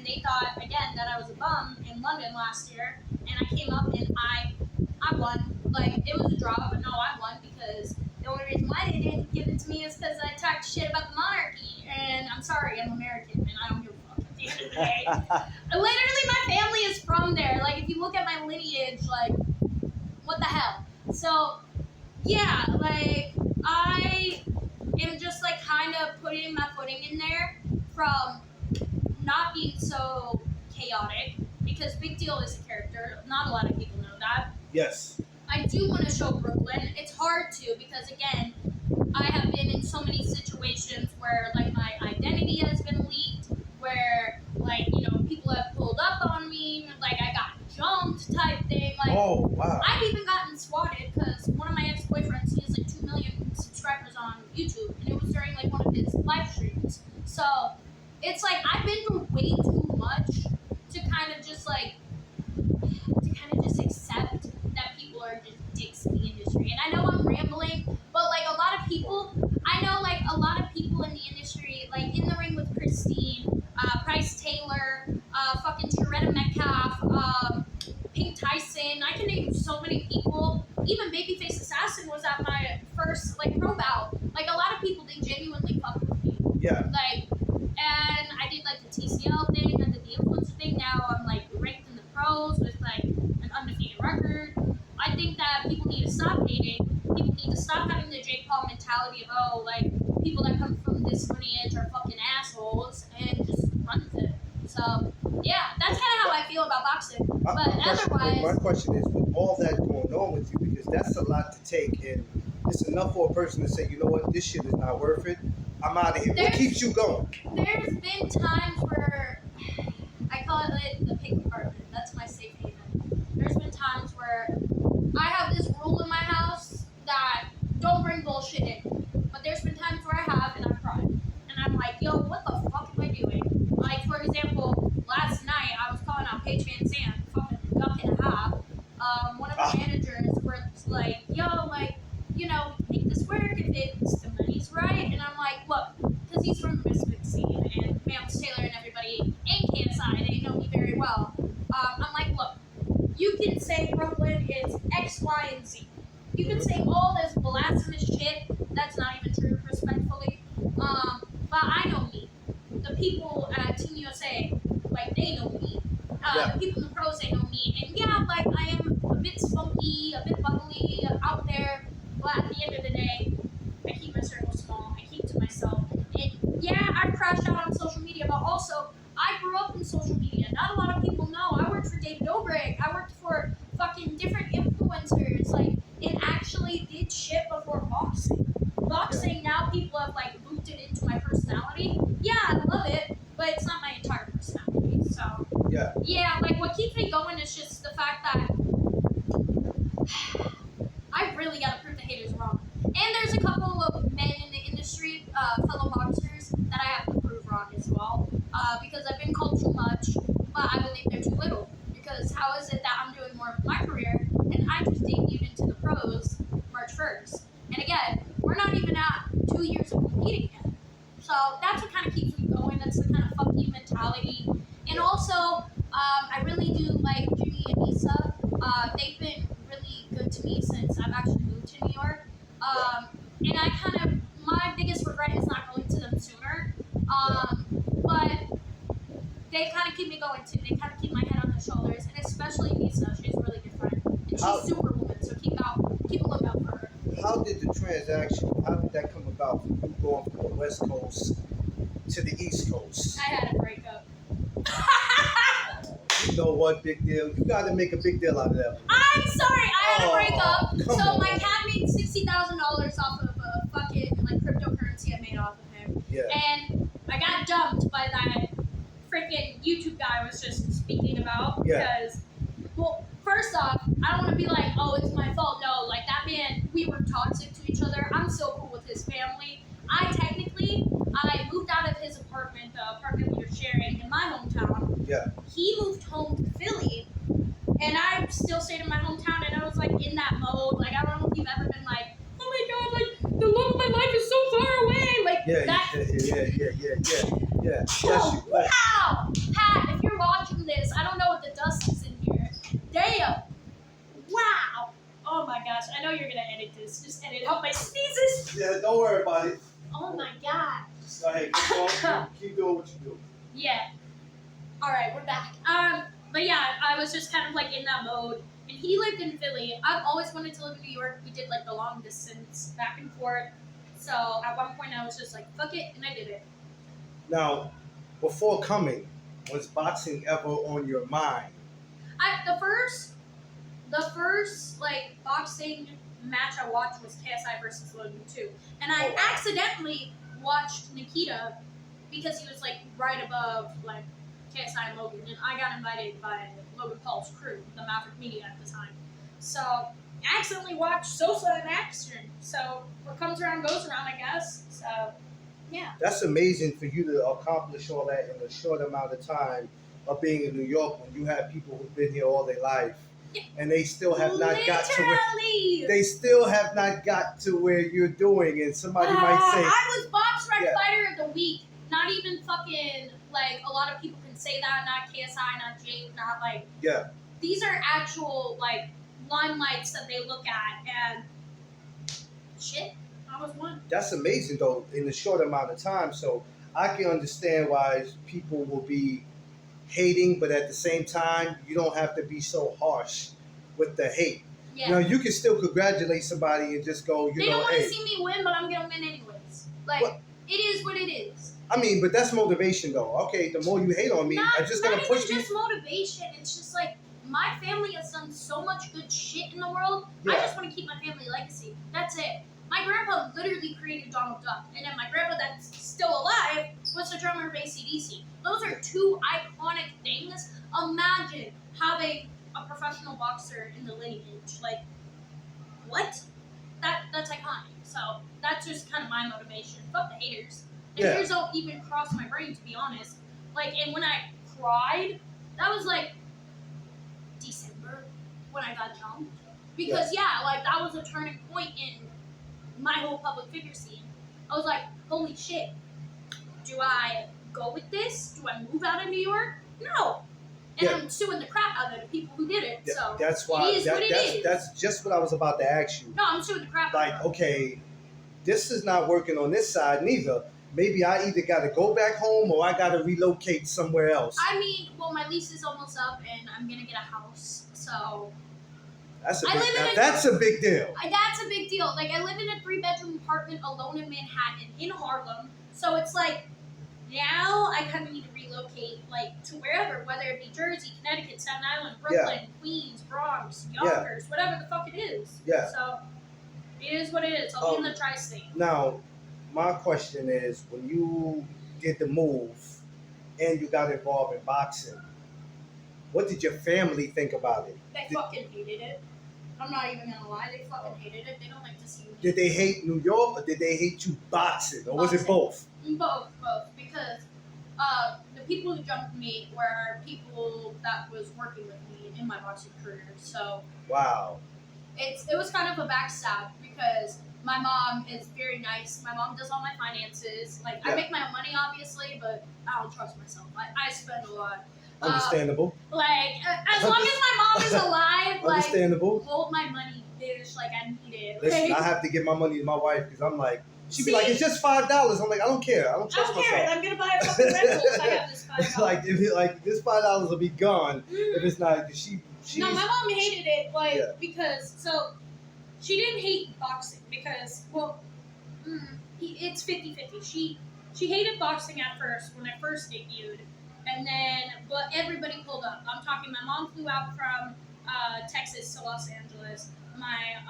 and they thought again that I was a bum in London last year, and I came up and I won. Like it was a draw, but no, I won because the only reason why they didn't give it to me is because I talked shit about the monarchy. And I'm sorry, I'm American, and I don't give a fuck at the end of the day. Literally, my family is from there. Like if you look at my lineage, like what the hell? So yeah, like I am just like kind of putting my footing in there from not being so chaotic because Big Deal is a character. Not a lot of people know that. Yes. I do want to show Brooklyn. It's hard to because again, I have been in so many situations where like my identity has been leaked, where like people have pulled up on me, like I got jumped type thing. Like oh wow. I've even gotten swatted because one of my ex-boyfriends, he has like 2 million subscribers on YouTube, and it was during like one of his live streams. So it's like I've been through way too much to kind of just accept that people are just dicks in the industry. And I know I'm rambling, but like a lot of people in the industry, like In the Ring with Christine, Bryce Taylor, fucking Sharetta Metcalf, Pink Tyson, I can name so many people. Even Babyface Assassin was at my first like pro bout. Like a lot of people, they genuinely fuck with me. Yeah. Like, and I did like the TCL thing, I did the influencer thing. Now I'm like ranked in the pros with like an undefeated record. I think that people need to stop hating. People need to stop having the Jake Paul mentality of like people that come from this lineage are fucking assholes and just run with it. So yeah, that's kind of how I feel about boxing. But My question is, with all that going on with you, because that's a lot to take, and it's enough for a person to say, you know what, this shit is not worth it. I'm out of here. What keeps you going? There's been times where I call it the pig department. That's my safe haven. There's been times where I have this rule in my house that don't bring bullshit in. But there's been times where I have and I've cried. And I'm like, yo, what the fuck am I doing? Like, for example, last night I was calling out Paige Van Zandt, fucking duck and a half. One of the managers was like, yo, like, make this work if the money's right. And I'm like, look, because he's from the Misfit scene and Mams Taylor and everybody and KSI, they know me very well. I'm like, look, you can say Brooklyn is X, Y, and Z. You can say all this blasphemous shit that's not even true, respectfully. But I know me. The people at Team USA, like, they know me. The people in the pros, they know me. And yeah, like, I am a bit spunky, a bit bubbly, out there. But at the end of the day, I keep my circle small. I keep to myself. And yeah, I crashed out on social media, but also, I grew up in social media. Not a lot of people know. I worked for David Dobrik. I worked for fucking different influencers. Like, it actually did shit before boxing. Boxing, now people have, like, looped it into my personality. Yeah, I love it, but it's not my entire personality. So, yeah, like, what keeps me going is just the fact that I really gotta prove the haters wrong. And there's a couple of men in the industry, fellow boxers, that I have to prove wrong as well. Because I've been called too much, but I believe they're too little. Because how is it that I'm doing more of my career, and I just debuted into the pros March 1st? And again, we're not even at 2 years of competing yet. So that's what kind of keeps me going. That's the kind of fuck you mentality. And also, I really do like Jimmy and Issa. They've been really good to me since I've actually moved to New York. And I my biggest regret is not going to them sooner. But they kind of keep me going too. They kind of keep my head on their shoulders. And especially Issa, she's a really good friend. And she's superwoman, so keep a lookout for her. How did that come about from you going from the West Coast to the East Coast? I had a breakup. You know what, Big Deal? You got to make a big deal out of that. I'm sorry, I had a breakup. So on. my cat made $60,000 off of a fucking cryptocurrency I made off of him. Yeah. And I got dumped by that freaking YouTube guy I was just speaking about. Yeah. Because, well, first off, I don't want to be like, oh, it's my fault. No, like that man, we were toxic to each other. I'm so cool with his family. I moved out of his apartment, the apartment we were sharing in my hometown. Yeah. He moved home to Philly, and I still stayed in my hometown, and I was like in that mode. Like, I don't know if you've ever been like, oh my god, like the love of my life is so far away. Like yeah. Oh, wow, Pat, if Don't worry about it. Oh my god. Go ahead, keep going. Keep doing what you do. Yeah. All right, we're back. But yeah, I was just kind of like in that mode. And he lived in Philly. I've always wanted to live in New York. We did like the long distance back and forth. So at one point I was just like, fuck it, and I did it. Now, before coming, was boxing ever on your mind? The first like boxing match I watched was KSI versus Logan 2. And I accidentally watched Nikita because he was like right above like KSI and Logan, and I got invited by Logan Paul's crew, the Maverick Media at the time. So I accidentally watched Sosa in action. So what comes around goes around, I guess. So yeah. That's amazing for you to accomplish all that in a short amount of time of being in New York when you have people who've been here all their life and they still have not got to where they still have not got to where you're doing, and somebody might say I was box rec fighter of the week. Not even fucking like a lot of people can say that, not KSI, not Jake, not like these are actual like limelights that they look at, and shit, I was one. That's amazing though in a short amount of time. So I can understand why people will be hating, but at the same time, you don't have to be so harsh with the hate. Yeah. You know, you can still congratulate somebody and just go, they don't want to see me win, but I'm gonna win anyways. Like it is what it is. I mean, but that's motivation though. Okay, the more you hate on me, I'm just gonna push me. Not just motivation. It's just like my family has done so much good shit in the world. Yeah. I just want to keep my family legacy. That's it. My grandpa literally created Donald Duck, and then my grandpa that's still alive was the drummer of AC/DC. Those are two iconic things. Imagine having a professional boxer in the lineage. Like, what? That's iconic. So that's just kind of my motivation. Fuck the haters. The haters don't even cross my brain, to be honest. Like, and when I cried, that was like December when I got jumped. Because like that was a turning point in my whole public figure scene. I was like, holy shit. Do I go with this? Do I move out of New York? No. And I'm suing the crap out of the people who did it. So that's why it is what it is. That's just what I was about to ask you. No, I'm suing the crap out of Like, okay, this is not working on this side neither. Maybe I either got to go back home or I got to relocate somewhere else. I mean, well, my lease is almost up and I'm going to get a house. So that's a big deal. That's a big deal. Like, I live in a 3-bedroom apartment alone in Manhattan, in Harlem. So it's like, now I kind of need to relocate, like, to wherever, whether it be Jersey, Connecticut, Staten Island, Brooklyn, Queens, Bronx, Yonkers, whatever the fuck it is. Yeah. So it is what it is. I'll be in the tri-state. Now, my question is, when you did the move and you got involved in boxing, what did your family think about it? They fucking hated it. I'm not even gonna lie, they fucking hated it. They don't like to see me. Did they hate New York or did they hate you boxing? Or was it both? Both. Because the people who jumped me were people that was working with me in my boxing career. So wow. It was kind of a backstab because my mom is very nice. My mom does all my finances. Like, I make my own money, obviously, but I don't trust myself. I spend a lot. Understandable. Like, as long as my mom is alive, like, understandable. Hold my money, bitch. Like, I need it. Listen, I have to give my money to my wife because I'm like, she'd be like, it's just $5. I'm like, I don't care. I don't trust myself. I'm gonna buy a fucking Red Bull if I have this $5. like this $5 will be gone if it's not. No, my mom hated it, because she didn't hate boxing because it's 50-50. She hated boxing at first when I first debuted, and then but everybody pulled up. I'm talking. My mom flew out from Texas to Los Angeles. My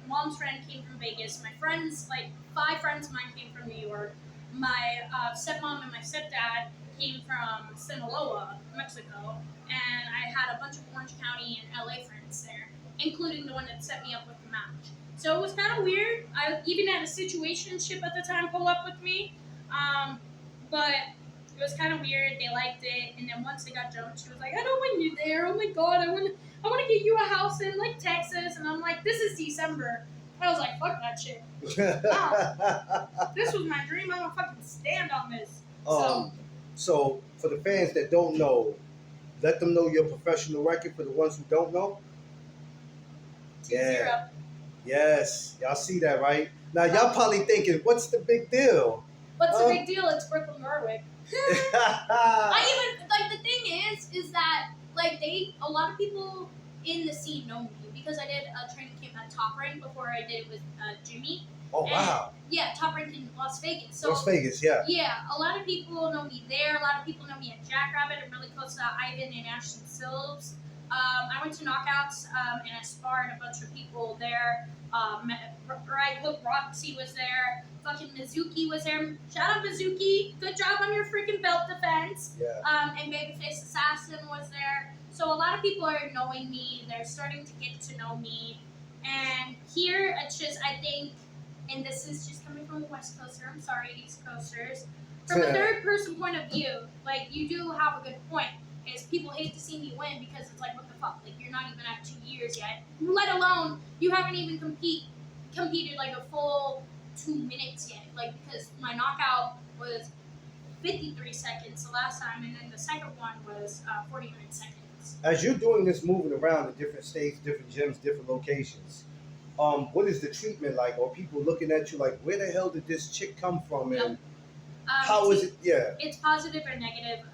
mom's friend came from Vegas. My friends, like 5 friends of mine, came from New York. My stepmom and my stepdad came from Sinaloa, Mexico, and I had a bunch of Orange County and LA friends there, including the one that set me up with the match. So it was kind of weird. I even had a situationship at the time pull up with me, but it was kind of weird. They liked it, and then once they got jumped, she was like, "I don't want you there. Oh my god, I want to get you a house in like Texas." And I'm like, "This is December." I was like, "Fuck that shit. Wow. This was my dream. I'm gonna fucking stand on this." So for the fans that don't know, let them know your professional record. For the ones who don't know, 2-0. Yes, y'all see that, right? Now y'all probably thinking, what's the big deal? What's the big deal? It's Brooklyn, Norwich. I even like the thing is that like a lot of people in the scene know me because I did a training camp at Top Rank before I did it with Jimmy. Oh wow! Yeah, Top Rank in Las Vegas. So Las Vegas, yeah. Yeah, a lot of people know me there. A lot of people know me at Jackrabbit. I'm really close to Ivan and Ashton Silves. I went to Knockouts and I sparred a bunch of people there. Right, Roxy was there. Fucking Mizuki was there. Shout out Mizuki. Good job on your freaking belt defense. Yeah. And Babyface Assassin was there. So a lot of people are knowing me. They're starting to get to know me. And here, it's just, I think, and this is just coming from a West Coaster. I'm sorry, East Coasters. From a third person point of view, like, you do have a good point. Is people hate to see me win because it's like, what the fuck? Like, you're not even at 2 years yet. Let alone, you haven't even competed like a full 2 minutes yet. Like, because my knockout was 53 seconds the last time, and then the second one was 49 seconds. As you're doing this, moving around to different states, different gyms, different locations, what is the treatment like? Or people looking at you like, where the hell did this chick come from? And how is it? Yeah. It's positive or negative.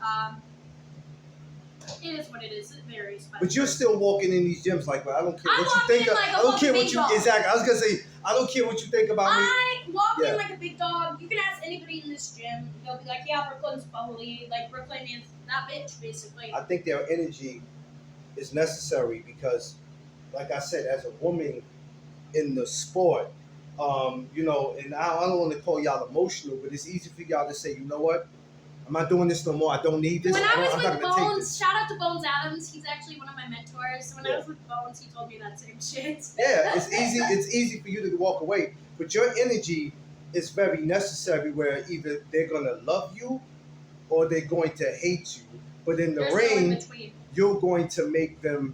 It is what it is. It varies. But you're still walking in these gyms like, well, I don't care what you think. Like I don't care what you exactly. I was gonna say, I don't care what you think about me. I walk in like a big dog. You can ask anybody in this gym. They'll be like, yeah, Brooklyn's bubbly. Like, Brooklyn is that bitch, basically. I think their energy is necessary because, like I said, as a woman in the sport, you know, and I don't want to call y'all emotional, but it's easy for y'all to say, you know what? I'm not doing this no more. I don't need this. When I was with Bones, shout out to Bones Adams. He's actually one of my mentors. When I was with Bones, he told me that same shit. Yeah, it's easy. It's easy for you to walk away, but your energy is very necessary. Where either they're gonna love you or they're going to hate you. But in the ring, you're going to make them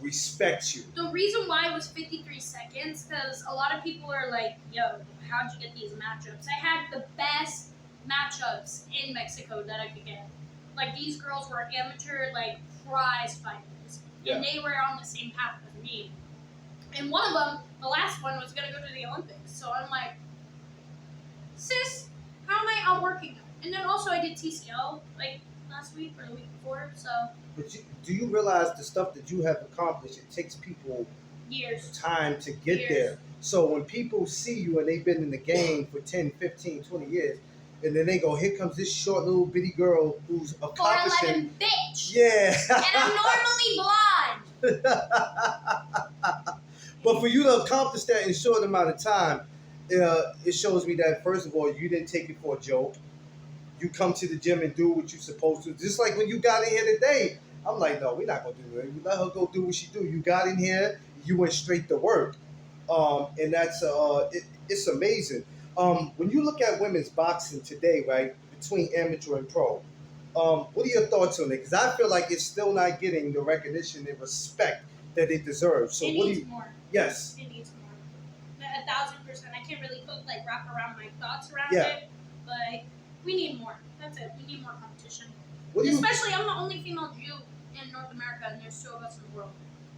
respect you. The reason why it was 53 seconds because a lot of people are like, "Yo, how'd you get these matchups?" I had the best matchups in Mexico that I could get. Like, these girls were amateur, like, prize fighters. And they were on the same path as me. And one of them, the last one, was going to go to the Olympics. So I'm like, sis, how am I outworking them? And then also I did TCL, like, last week or the week before, so. But do you realize the stuff that you have accomplished, it takes people years, time to get there. So when people see you and they've been in the game for 10, 15, 20 years, and then they go, here comes this short little bitty girl who's accomplishing. 4'11" bitch. Yeah. And I'm normally blonde. But for you to accomplish that in a short amount of time, it shows me that, first of all, you didn't take it for a joke. You come to the gym and do what you're supposed to. Just like when you got in here today, I'm like, no, we're not going to do it. We let her go do what she do. You got in here, you went straight to work. And that's, it's amazing. When you look at women's boxing today, right, between amateur and pro, what are your thoughts on it? Because I feel like it's still not getting the recognition and respect that it deserves. So it what needs do you? More. Yes. It needs more. 1,000%. I can't really wrap around my thoughts around it, but we need more. That's it. We need more competition. Especially, I'm the only female Jew in North America, and there's 2 of us in the world.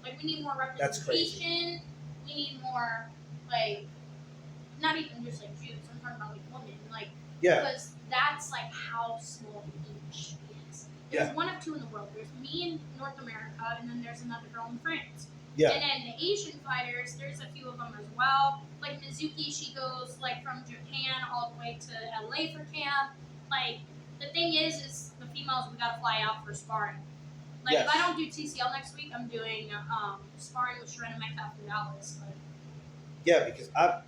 Like, we need more representation. That's crazy. We need more, like, not even just like Jews. I'm talking about like women, like because that's like how small the industry is. There's 1 of 2 in the world. There's me in North America, and then there's another girl in France. Yeah. And then the Asian fighters, there's a few of them as well. Like Mizuki, she goes like from Japan all the way to LA for camp. Like the thing is the females we gotta fly out for sparring. Like if I don't do TCL next week, I'm doing sparring with Sharena Metcalf in Dallas. Like, yeah, because I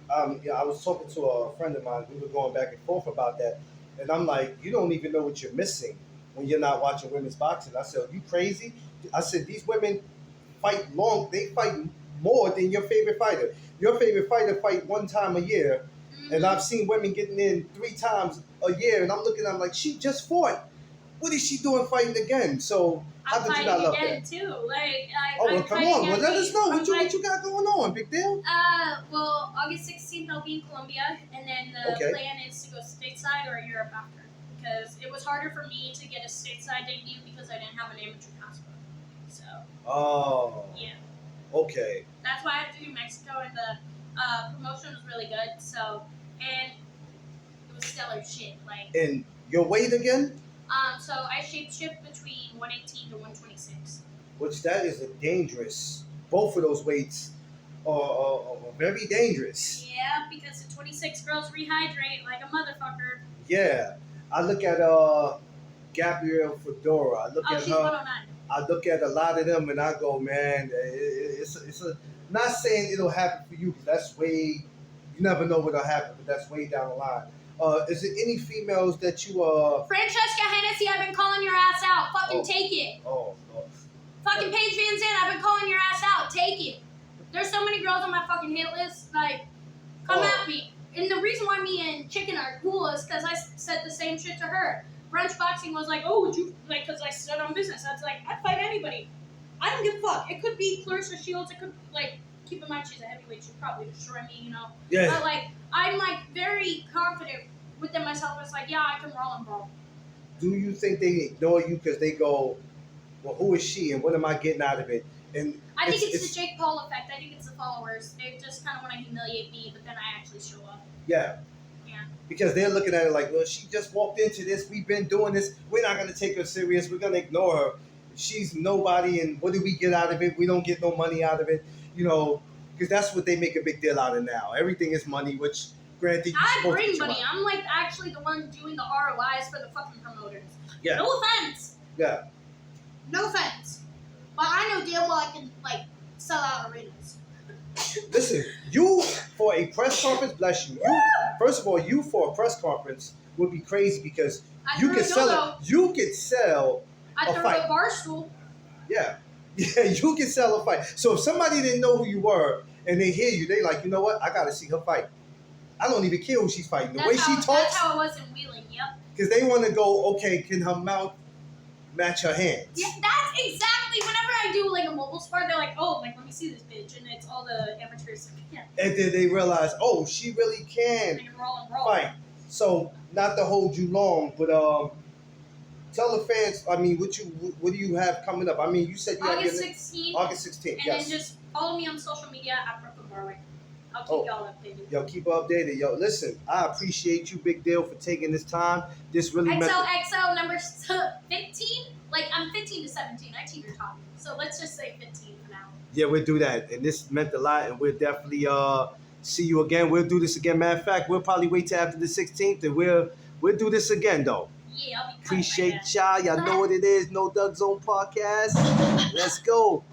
was talking to a friend of mine. We were going back and forth about that, and I'm like, you don't even know what you're missing when you're not watching women's boxing. I said, are you crazy? I said, these women fight long. They fight more than your favorite fighter. Your favorite fighter fight 1 time a year, and I've seen women getting in 3 times a year, and I'm looking at them like, she just fought. What is she doing fighting again? So how did you not love that? Too. Like, come on. Well, let us know what you got going on. Big deal. Well, August 16th I'll be in Colombia, and then the plan is to go stateside or Europe after. Because it was harder for me to get a stateside debut because I didn't have an amateur passport. So. Oh. Yeah. Okay. That's why I have to do Mexico and Promotion was really good. So, and it was stellar shit. Like, And your weight again? so I shape shift between 118 to 126. Which that is a dangerous. Both of those weights are very dangerous. Yeah, because the 26 girls rehydrate like a motherfucker. Yeah, I look at Gabrielle Fedora. I look Oh, at she's her. 109. I look at a lot of them and I go, man, it's a. Not saying it'll happen for you because that's way. You never know what'll happen, but that's way down the line. Is there any females that you Francesca Hennessy, I've been calling your ass out. Fucking take it. Oh. Fucking Paige Van Zandt, I've been calling your ass out. Take it. There's so many girls on my fucking hit list. Like, come at me. And the reason why me and Chicken are cool is because I said the same shit to her. Brunch Boxing was like, oh, would you, like, because I stood on business. I was like, I'd fight anybody. I don't give a fuck. It could be Clarissa Shields. It could, like, keep in mind she's a heavyweight. She'd probably destroy me, you know? Yeah. But, like, I'm, like, very confident within myself. It's like, yeah, I can roll and brawl. Do you think they ignore you because they go, well, who is she and what am I getting out of it? And I think it's the Jake Paul effect. I think it's the followers. They just kind of want to humiliate me, but then I actually show up. Yeah. Yeah. Because they're looking at it like, well, she just walked into this. We've been doing this. We're not going to take her serious. We're going to ignore her. She's nobody, and what do we get out of it? We don't get no money out of it, you know, because that's what they make a big deal out of now. Everything is money, which, granted, I bring money. I'm like actually the one doing the ROIs for the fucking promoters. Yeah. No offense. Yeah. No offense. But I know damn well I can, like, sell out arenas. Listen, you for a press conference, bless you. First of all, you for a press conference would be crazy because you could sell it. You could sell I a threw fight. a bar stool. Yeah. Yeah, you can sell a fight. So if somebody didn't know who you were and they hear you, they like, you know what? I got to see her fight. I don't even care who she's fighting. The way she talks. That's how it was in Wheeling, yep. Because they want to go, okay, can her mouth match her hands? Yeah, that's exactly. Whenever I do like a mobile sport, they're like, "Oh, like let me see this bitch," and it's all the amateurs. Yeah. And then they realize, oh, she really can roll. fight. So not to hold you long, but tell the fans. I mean, what do you have coming up? I mean, you said you August 16th. August 16th. And Yes. then just follow me on social media at Brooklyn Barwick. I'll keep y'all updated. Yo, keep updated. Yo, listen, I appreciate you, Big Deal, for taking this time. This really XOXO number 15. Like, I'm 15 to 17. I teeter totter. So let's just say 15 for now. Yeah, we'll do that. And this meant a lot. And we'll definitely see you again. We'll do this again. Matter of fact, we'll probably wait till after the 16th. And we'll do this again, though. Yeah, I'll be Appreciate y'all. Y'all know what it is. No Doug Zone Podcast. Let's go.